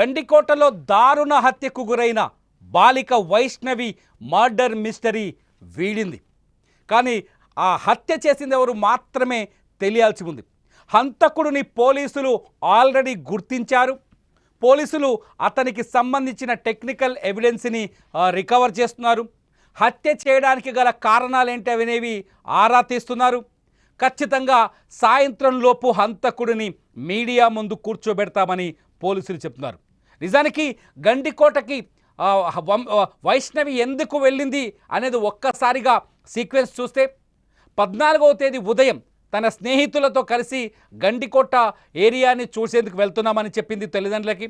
గండికోటలో దారుణ హత్యకు గురైన బాలిక వైష్ణవి మర్డర్ మిస్టరీ వీడింది. కానీ ఆ హత్య చేసింది ఎవరు మాత్రమే తెలియాల్సి ఉంది. హంతకుడిని పోలీసులు ఆల్రెడీ గుర్తించారు. పోలీసులు అతనికి సంబంధించిన టెక్నికల్ ఎవిడెన్స్ని రికవర్ చేస్తున్నారు. హత్య చేయడానికి గల కారణాలేంటి అనేవి ఆరా తీస్తున్నారు. ఖచ్చితంగా సాయంత్రం లోపు హంతకుడిని మీడియా ముందు కూర్చోబెడతామని పోలీసులు చెప్తున్నారు. నిజానికి గండికోటకి వైష్ణవి ఎందుకు వెళ్ళింది అనేది ఒక్కసారిగా సీక్వెన్స్ చూస్తే 14వ తేదీ ఉదయం తన స్నేహితులతో కలిసి గండికోట ఏరియాని చూసేందుకు వెళ్తున్నామని చెప్పింది తల్లిదండ్రులకి.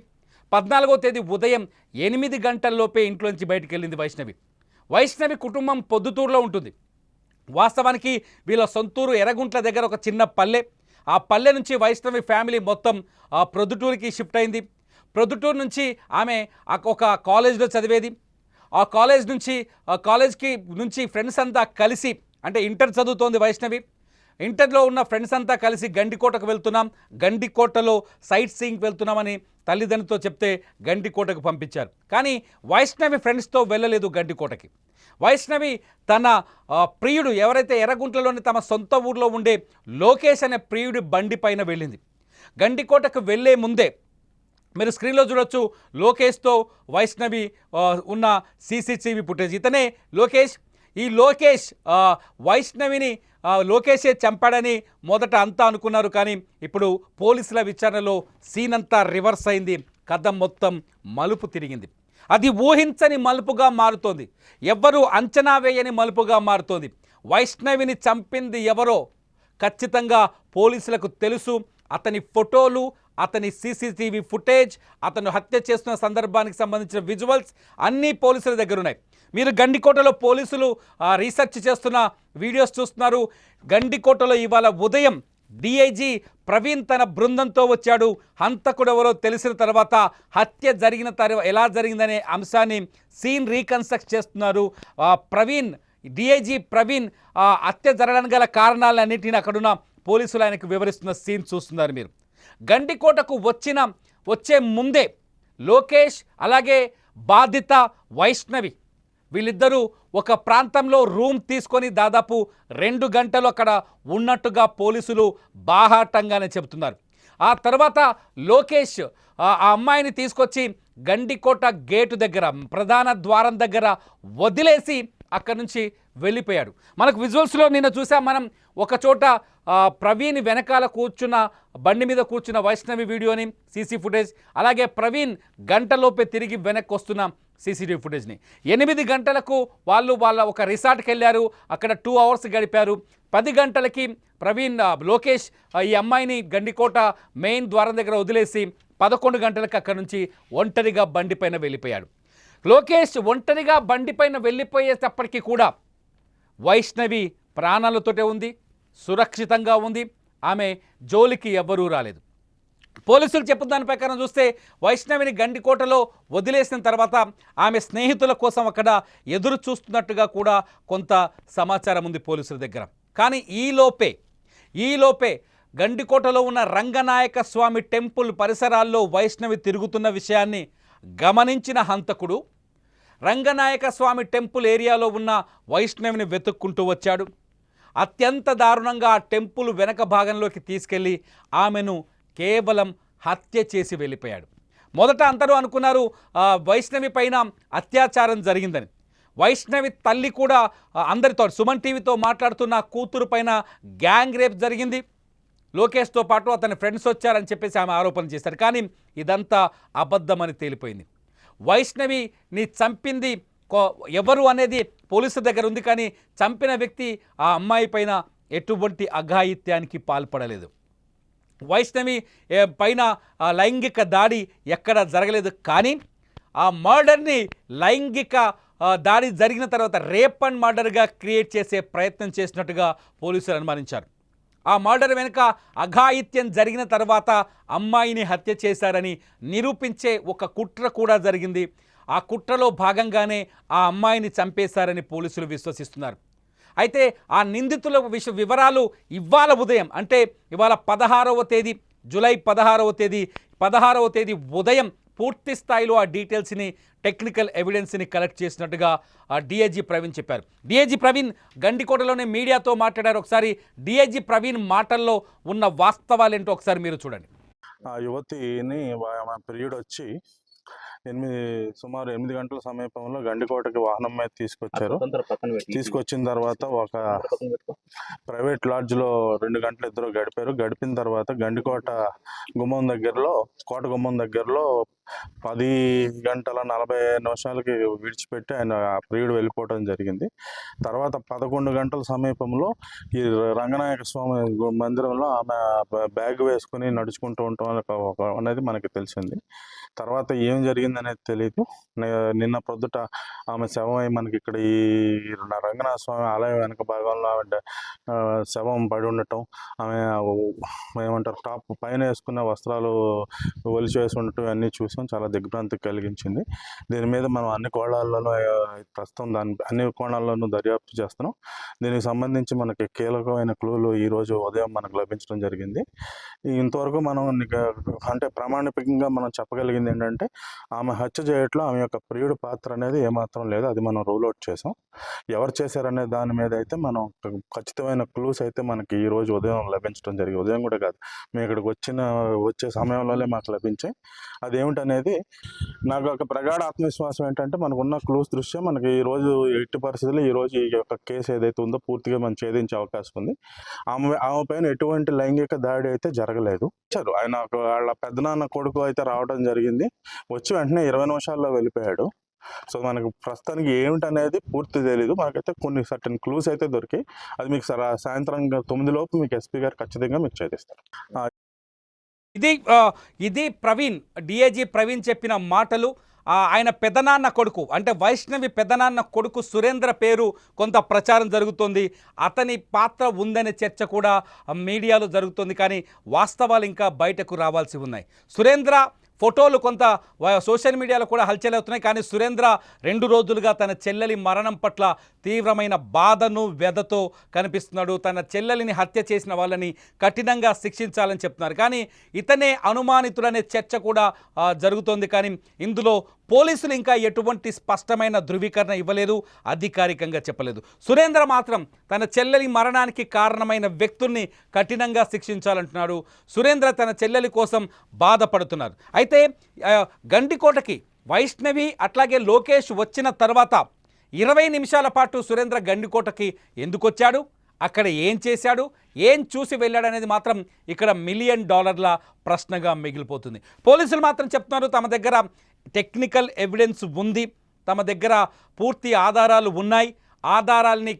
14వ తేదీ ఉదయం 8 గంటల్లోపే ఇంట్లోంచి బయటికి వెళ్ళింది వైష్ణవి కుటుంబం పొద్దుటూరులో ఉంటుంది. వాస్తవానికి వీళ్ళ సొంతూరు ఎర్రగుంట్ల దగ్గర ఒక చిన్న పల్లె. ఆ పల్లె నుంచి వైష్ణవి ఫ్యామిలీ మొత్తం ప్రొద్దుటూరుకి షిఫ్ట్ అయింది. ప్రొద్దుటూరు నుంచి ఆమె ఒక కాలేజ్లో చదివేది. ఆ కాలేజ్కి నుంచి ఫ్రెండ్స్ అంతా కలిసి, అంటే ఇంటర్ చదువుతోంది వైష్ణవి. ఇంటర్లో ఉన్న ఫ్రెండ్స్ అంతా కలిసి గండికోటకు వెళ్తున్నాం, గండికోటలో సైట్ సీయింగ్కి వెళ్తున్నామని తల్లిదండ్రులతో చెప్తే గండికోటకు పంపించారు. కానీ వైష్ణవి ఫ్రెండ్స్తో వెళ్ళలేదు గండికోటకి. వైష్ణవి తన ప్రియుడు ఎవరైతే ఎర్రగుంట్లలోని తమ సొంత ఊర్లో ఉండే లోకేష్ అనే ప్రియుడి బండి పైన వెళ్ళింది. గండికోటకు వెళ్ళే ముందే మీరు స్క్రీన్లో చూడొచ్చు లోకేష్తో వైష్ణవి ఉన్న సీసీటీవీ ఫుటేజ్. ఇతనే లోకేష్. ఈ లోకేష్ వైష్ణవిని లోకేషే చంపాడని మొదట అంతా అనుకున్నారు. కానీ ఇప్పుడు పోలీసుల విచారణలో సీన్ అంతా రివర్స్ అయింది. కథ మొత్తం మలుపు తిరిగింది. అది ఊహించని మలుపుగా మారుతోంది. ఎవ్వరూ అంచనా వేయని మలుపుగా మారుతోంది. వైష్ణవిని చంపింది ఎవరో ఖచ్చితంగా పోలీసులకు తెలుసు. అతని ఫోటోలు, అతని సీసీటీవీ ఫుటేజ్, అతను హత్య చేస్తున్న సందర్భానికి సంబంధించిన విజువల్స్ అన్నీ పోలీసుల దగ్గర ఉన్నాయి. మీరు గండికోటలో పోలీసులు రీసెర్చ్ చేస్తున్న వీడియోస్ చూస్తున్నారు. గండికోటలో ఇవాళ ఉదయం డిఐజీ ప్రవీణ్ తన బృందంతో వచ్చాడు. హంతకుడు ఎవరో తెలిసిన తర్వాత హత్య జరిగిన తర్వాత ఎలా జరిగిందనే అంశాన్ని సీన్ రీకన్స్ట్రక్ట్ చేస్తున్నారు. డిఐజీ ప్రవీణ్ హత్య జరగడానికి గల కారణాలన్నింటినీ అక్కడున్న పోలీసులు ఆయనకు వివరిస్తున్న సీన్ చూస్తున్నారు మీరు. గండికోటకు వచ్చే ముందే లోకేష్ అలాగే బాధిత వైష్ణవి వీళ్ళిద్దరూ ఒక ప్రాంతంలో రూమ్ తీసుకొని దాదాపు 2 గంటలు అక్కడ ఉన్నట్టుగా పోలీసులు బాహాటంగానే చెబుతున్నారు. ఆ తర్వాత లోకేష్ ఆ అమ్మాయిని తీసుకొచ్చి గండికోట గేటు దగ్గర ప్రధాన ద్వారం దగ్గర వదిలేసి అక్కడి నుంచి వెళ్ళిపోయాడు. మనకు విజువల్స్లో నిన్న చూసాం మనం. ఒక చోట ప్రవీణ్ వెనకాల బండి మీద కూర్చున్న వైష్ణవి వీడియోని, సీసీ ఫుటేజ్, అలాగే ప్రవీణ్ గంటలోపే తిరిగి వెనక్కి వస్తున్న సీసీటీవీ ఫుటేజ్ని. 8 గంటలకు వాళ్ళ ఒక రిసార్ట్కి వెళ్ళారు. అక్కడ 2 అవర్స్ గడిపారు. 10 గంటలకి లోకేష్ ఈ అమ్మాయిని గండికోట మెయిన్ ద్వారం దగ్గర వదిలేసి 11 గంటలకు అక్కడి నుంచి ఒంటరిగా బండిపైన వెళ్ళిపోయాడు. లోకేష్ ఒంటరిగా బండిపైన వెళ్ళిపోయేటప్పటికీ కూడా వైష్ణవి ప్రాణాలతోటే ఉంది, సురక్షితంగా ఉంది. ఆమె జోలికి ఎవ్వరూ రాలేదు. పోలీసులు చెప్పిన దాని ప్రకారం చూస్తే వైష్ణవిని గండికోటలో వదిలేసిన తర్వాత ఆమె స్నేహితుల కోసం అక్కడ ఎదురు చూస్తున్నట్టుగా కూడా కొంత సమాచారం ఉంది పోలీసుల దగ్గర. కానీ ఈలోపే గండికోటలో ఉన్న రంగనాయక స్వామి టెంపుల్ పరిసరాల్లో వైష్ణవి తిరుగుతున్న విషయాన్ని గమనించిన హంతకుడు రంగనాయక స్వామి టెంపుల్ ఏరియాలో ఉన్న వైష్ణవిని వెతుక్కుంటూ వచ్చాడు. అత్యంత దారుణంగా ఆ టెంపుల్ వెనక భాగంలోకి తీసుకెళ్ళి ఆమెను కేవలం హత్య చేసి వెళ్ళిపోయాడు. మొదట అందరూ అనుకున్నారు వైష్ణవి పైన అత్యాచారం జరిగిందని. వైష్ణవి తల్లి కూడా అందరితో సుమన్ టీవీతో మాట్లాడుతున్న కూతురు పైన గ్యాంగ్ రేప్ జరిగింది, లోకేష్తో పాటు అతని ఫ్రెండ్స్ వచ్చారని చెప్పేసి ఆమె ఆరోపణ చేశారు. కానీ ఇదంతా అబద్ధమని తేలిపోయింది. వైష్ణవిని చంపింది ఎవరు అనేది పోలీసుల దగ్గర ఉంది. కానీ చంపిన వ్యక్తి ఆ అమ్మాయి పైన ఎటువంటి అఘాయిత్యానికి పాల్పడలేదు. వైష్ణవి పైన లైంగిక దాడి ఎక్కడ జరగలేదు. కానీ ఆ మర్డర్ని లైంగిక దాడి జరిగిన తర్వాత రేప్ అండ్ మర్డర్గా క్రియేట్ చేసే ప్రయత్నం చేసినట్టుగా పోలీసులు అనుమానించారు. ఆ మర్డర్ వెనుక అఘాయిత్యం జరిగిన తర్వాత అమ్మాయిని హత్య చేశారని నిరూపించే ఒక కుట్ర కూడా జరిగింది. ఆ కుట్రలో భాగంగానే ఆ అమ్మాయిని చంపేశారని పోలీసులు విశ్వసిస్తున్నారు. అయితే ఆ నిందితుల వివరాలు ఇవాళ ఉదయం, అంటే ఇవాళ 16వ తేదీ జూలై 16వ తేదీ ఉదయం పూర్తి స్థాయిలో ఆ డీటెయిల్స్ని టెక్నికల్ ఎవిడెన్స్ని కలెక్ట్ చేసినట్టుగా డిఐజీ ప్రవీణ్ చెప్పారు. డిఐజీ ప్రవీణ్ గండికోటలోనే మీడియాతో మాట్లాడారు. ఒకసారి డిఐజీ ప్రవీణ్ మాటల్లో ఉన్న వాస్తవాలేంటో ఒకసారి మీరు చూడండి. ఆ యువతిని పీరియడ్ వచ్చి సుమారు 8 గంటల సమీపంలో గండికోటకి వాహనం మీద తీసుకొచ్చారు. తీసుకొచ్చిన తర్వాత ఒక ప్రైవేట్ లాడ్జ్లో 2 గంటలు ఇద్దరు గడిపారు. గడిపిన తర్వాత గండికోట గుమ్మం దగ్గరలో, కోట గుమ్మం దగ్గరలో 10 గంటల 40 నిమిషాలకి విడిచిపెట్టి ఆయన ప్రియుడు వెళ్ళిపోవడం జరిగింది. తర్వాత 11 గంటల సమీపంలో ఈ రంగనాయక స్వామి మందిరంలో ఆమె బ్యాగ్ వేసుకుని నడుచుకుంటూ ఉంటాం అనేది మనకి తెలిసింది. తర్వాత ఏం జరిగింది అనేది తెలియదు. నిన్న ప్రొద్దుట ఆమె శవమై మనకి ఇక్కడ ఈ రంగనాథ స్వామి ఆలయం వెనక భాగంలో ఆమె శవం పడి ఉండటం, ఆమె ఏమంటారు టాప్ పైన వేసుకున్న వస్త్రాలు ఒలిచి వేసి ఉండటం అన్నీ చూసాం. చాలా దిగ్భ్రాంతి కలిగించింది. దీని మీద మనం అన్ని కోణాల్లోనూ ప్రస్తుతం అన్ని కోణాల్లోనూ దర్యాప్తు చేస్తున్నాం. దీనికి సంబంధించి మనకి కీలకమైన క్లూలు ఈరోజు ఉదయం మనకు లభించడం జరిగింది. ఇంతవరకు మనం అంటే ప్రామాణికంగా మనం చెప్పగలిగింది ఏంటంటే ఆమె హత్య చేయట్లో ఆమె యొక్క ప్రియుడు పాత్ర అనేది ఏమాత్రం లేదు. అది మనం రూల్ అవుట్ చేసాం. ఎవరు చేశారనే దాని మీద అయితే మనం ఖచ్చితమైన క్లూస్ అయితే మనకి ఈరోజు ఉదయం లభించడం జరిగింది. ఉదయం కూడా కాదు, మేము ఇక్కడికి వచ్చే సమయంలోనే మాకు లభించాయి. అదేమిటనేది నాకు ఒక ప్రగాఢ ఆత్మవిశ్వాసం ఏంటంటే మనకున్న క్లూస్ దృష్ట్యా మనకి ఈరోజు ఎట్టి పరిస్థితుల్లో ఈరోజు ఈ యొక్క కేసు ఏదైతే ఉందో పూర్తిగా మనం ఛేదించే అవకాశం ఉంది. ఆమె పైన ఎటువంటి లైంగిక దాడి అయితే జరగలేదు. ఆయన వాళ్ళ పెద్దనాన్న కొడుకు అయితే రావడం జరిగింది. వచ్చి వెంటనే 20 నిమిషాల్లో వెళ్ళిపోయాడు. సో మనకు ప్రస్తుతానికి ఏమిటనేది పూర్తి తెలీదు. మనకైతే కొన్ని సర్టన్ క్లూస్ అయితే దొరికాయి. అది మీకు సాయంత్రం 9 లోపు మీకు ఎస్పీ గారు ఖచ్చితంగా మీకు ఛేదిస్తారు. ఇది ప్రవీణ్, డిఐజీ ప్రవీణ్ చెప్పిన మాటలు. ఆయన పెదనాన్న కొడుకు అంటే వైష్ణవి పెదనాన్న కొడుకు సురేంద్ర పేరు కొంత ప్రచారం జరుగుతుంది. అతని పాత్ర ఉందనే చర్చ కూడా మీడియాలో జరుగుతుంది. కానీ వాస్తవాలు ఇంకా బయటకు రావాల్సి ఉన్నాయి. సురేంద్ర ఫోటోలు కొంత సోషల్ మీడియాలో కూడా హల్చల్ అవుతున్నాయి. కానీ సురేంద్ర 2 రోజులుగా తన చెల్లెలి మరణం పట్ల తీవ్రమైన బాధను వ్యధతో కనిపిస్తున్నాడు. తన చెల్లెలిని హత్య చేసిన వాళ్ళని కఠినంగా శిక్షించాలని చెప్తున్నారు. కానీ ఇతనే అనుమానితుడనే చర్చ కూడా జరుగుతోంది. కానీ ఇందులో పోలీసులు ఇంకా ఎటువంటి స్పష్టమైన ధృవీకరణ ఇవ్వలేదు, అధికారికంగా చెప్పలేదు. సురేంద్ర మాత్రం తన చెల్లెలి మరణానికి కారణమైన వ్యక్తుల్ని కఠినంగా శిక్షించాలంటున్నాడు. సురేంద్ర తన చెల్లెలి కోసం బాధపడుతున్నారు. అయితే గండికోటకి వైష్ణవి అట్లాగే లోకేష్ వచ్చిన తర్వాత 20 నిమిషాల పాటు సురేంద్ర గండికోటకి ఎందుకు వచ్చాడు, అక్కడ ఏం చేశాడు, ఏం చూసి వెళ్ళాడు అనేది మాత్రం ఇక్కడ $1 మిలియన్ ప్రశ్నగా మిగిలిపోతుంది. పోలీసులు మాత్రం చెప్తున్నారు తమ దగ్గర టెక్నికల్ ఎవిడెన్స్ ఉంది, తమ దగ్గర పూర్తి ఆధారాలు ఉన్నాయి, ఆధారాలని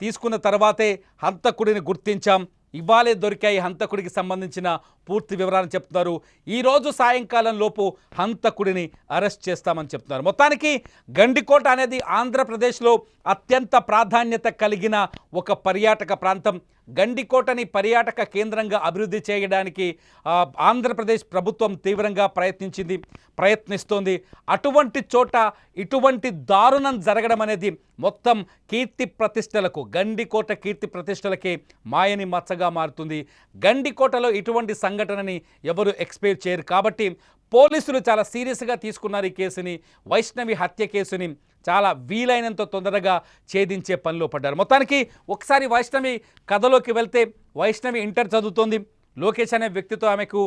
తీసుకున్న తర్వాతే హంతకుడిని గుర్తించాం, ఇవాళే దొరికాయి హంతకుడికి సంబంధించిన పూర్తి వివరాలను చెప్తున్నారు. ఈరోజు సాయంకాలం లోపు హంతకుడిని అరెస్ట్ చేస్తామని చెప్తున్నారు. మొత్తానికి గండికోట అనేది ఆంధ్రప్రదేశ్లో అత్యంత ప్రాధాన్యత కలిగిన ఒక పర్యాటక ప్రాంతం. గండికోటని పర్యాటక కేంద్రంగా అభివృద్ధి చేయడానికి ఆంధ్రప్రదేశ్ ప్రభుత్వం తీవ్రంగా ప్రయత్నిస్తోంది. అటువంటి చోట ఇటువంటి దారుణం జరగడం అనేది మొత్తం కీర్తి ప్రతిష్టలకు, గండికోట కీర్తి ప్రతిష్టలకే మాయని మచ్చగా మారుతుంది. గండికోటలో ఇటువంటి సంఘటనని ఎవరు ఎక్స్పెక్ట్ చేయరు. కాబట్టి పోలీసులు చాలా సీరియస్గా తీసుకున్నారు ఈ కేసుని. వైష్ణవి హత్య కేసుని చాలా వీలైనంత తొందరగా ఛేదించే పనిలో పడ్డారు. మొత్తానికి ఒకసారి వైష్ణవి కథలోకి వెళ్తే, వైష్ణవి ఇంటర్ చదువుతోంది. లోకేష్ అనే వ్యక్తితో ఆమెకు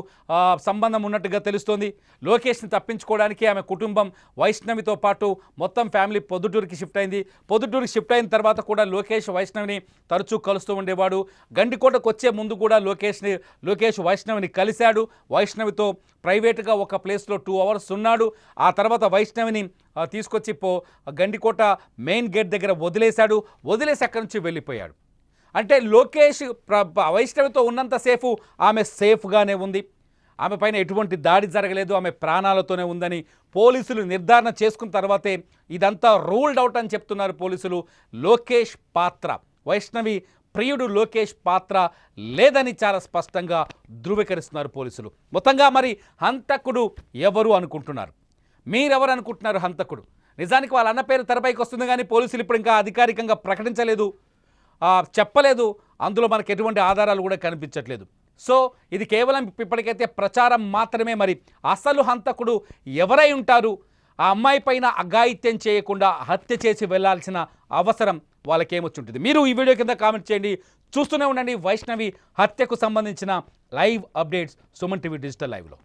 సంబంధం ఉన్నట్టుగా తెలుస్తోంది. లోకేష్ని తప్పించుకోవడానికి ఆమె కుటుంబం వైష్ణవితో పాటు మొత్తం ఫ్యామిలీ పొద్దుటూరుకి షిఫ్ట్ అయింది. పొద్దుటూరుకి షిఫ్ట్ అయిన తర్వాత కూడా లోకేష్ వైష్ణవిని తరచూ కలుస్తూ ఉండేవాడు. గండికోటకు వచ్చే ముందు కూడా లోకేష్ వైష్ణవిని కలిశాడు. వైష్ణవితో ప్రైవేట్గా ఒక ప్లేస్లో 2 అవర్స్ ఉన్నాడు. ఆ తర్వాత వైష్ణవిని తీసుకొచ్చి గండికోట మెయిన్ గేట్ దగ్గర వదిలేసి అక్కడి నుంచి వెళ్ళిపోయాడు. అంటే లోకేష్ వైష్ణవితో ఉన్నంతసేపు ఆమె సేఫ్గానే ఉంది, ఆమె పైన ఎటువంటి దాడి జరగలేదు, ఆమె ప్రాణాలతోనే ఉందని పోలీసులు నిర్ధారణ చేసుకున్న తర్వాతే ఇదంతా రూల్డ్ అవుట్ అని చెప్తున్నారు పోలీసులు. లోకేష్ పాత్ర, వైష్ణవి ప్రియుడు లోకేష్ పాత్ర లేదని చాలా స్పష్టంగా ధృవీకరిస్తున్నారు పోలీసులు. మొత్తంగా మరి హంతకుడు ఎవరు అనుకుంటున్నారు? మీరెవరు అనుకుంటున్నారు హంతకుడు? నిజానికి వాళ్ళ అన్న పేరు తెరపైకి వస్తుంది, కానీ పోలీసులు ఇప్పుడు ఇంకా అధికారికంగా ప్రకటించలేదు, చెప్పలేదు. అందులో మనకు ఎటువంటి ఆధారాలు కూడా కనిపించట్లేదు. సో ఇది కేవలం ఇప్పటికైతే ప్రచారం మాత్రమే. మరి అసలు హంతకుడు ఎవరై ఉంటారు? ఆ అమ్మాయి పైన అఘాయిత్యం చేయకుండా హత్య చేసి వెళ్లాల్సిన అవసరం వాళ్ళకేమొచ్చుంటుంది? మీరు ఈ వీడియో కింద కామెంట్ చేయండి. చూస్తూనే ఉండండి వైష్ణవి హత్యకు సంబంధించిన live updates Suman TV digital లైవ్లో.